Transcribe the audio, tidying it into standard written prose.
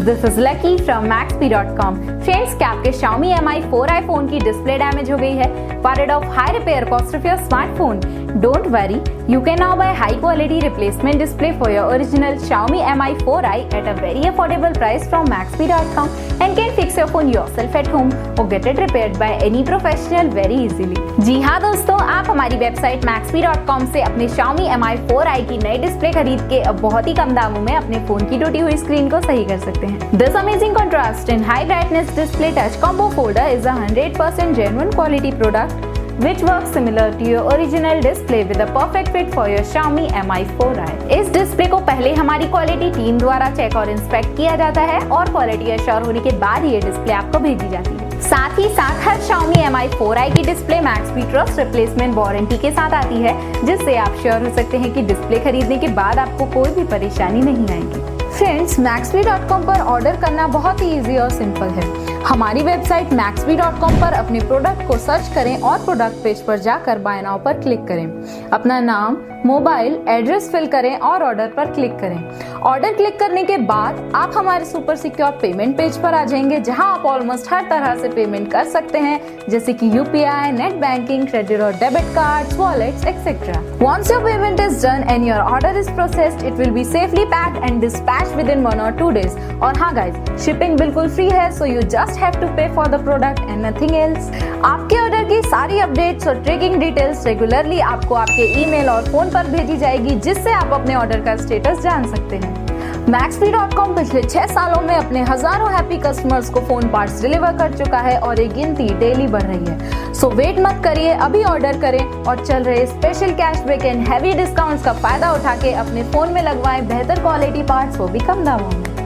This is lucky from Maxbhi.com। Friends, क्या आपके Xiaomi Mi4i phone की डिस्प्ले डैमेज हो गई है? Worried of high repair cost of your smartphone? Don't worry, you can now buy high quality replacement display for your original Xiaomi Mi4i at a very affordable price from Maxbhi.com and can fix your phone yourself at home or get it repaired by any professional very easily। जी हाँ दोस्तों, आप हमारी website Maxbhi.com से अपने Xiaomi Mi4i की नई display खरीद के अब बहुत ही कम दामों में अपने फोन की टूटी हुई स्क्रीन को सही कर सकते हैं। This amazing contrast and high brightness display touch combo folder is a 100% genuine quality product which works similar to your original display with a perfect fit for your Xiaomi Mi4i। इस display को पहले हमारी quality team द्वारा check और inspect किया जाता है और क्वालिटी एश्योर होने के बाद ये डिस्प्ले आपको भेजी जाती है। साथ ही साथ हर Xiaomi Mi4i की display Maxbhi trust replacement warranty के साथ आती है, जिससे आप श्योर हो सकते हैं कि डिस्प्ले खरीदने के बाद आपको कोई भी परेशानी नहीं आएगी। फ्रेंड्स, Maxbhi.com पर ऑर्डर करना बहुत ही इजी और सिंपल है। हमारी वेबसाइट Maxbhi.com पर अपने प्रोडक्ट को सर्च करें और प्रोडक्ट पेज पर जाकर बाय नाउ पर क्लिक करें। अपना नाम, मोबाइल, एड्रेस फिल करें और ऑर्डर पर क्लिक करें। ऑर्डर क्लिक करने के बाद आप हमारे सुपर सिक्योर पेमेंट पेज पर आ जाएंगे, जहां आप ऑलमोस्ट हर तरह से पेमेंट कर सकते हैं, जैसे कि UPI, नेट बैंकिंग, क्रेडिट और debit cards, wallets etcetera. Once your payment is done and your order is processed, it will be safely packed and dispatched within 1 or 2 days। और हाँ गाइस, शिपिंग बिल्कुल free है, so you just have to pay for the product and nothing else। आपके order की सारी updates और tracking details regularly आपको आपके ईमेल और फोन पर भेजी जाएगी, जिससे आप अपने ऑर्डर का स्टेटस जान सकते हैं। Maxbhi.com पिछले 6 सालों में अपने हजारों हैप्पी कस्टमर्स को फोन पार्ट्स डिलीवर कर चुका है और ये गिनती डेली बढ़ रही है। सो वेट मत करिए, अभी ऑर्डर करें और चल रहे special cashback and heavy discounts का फायदा उठा के अपने फोन में लगवाएं बेहतर क्वालिटी पार्ट्स, वो भी कम दामों में।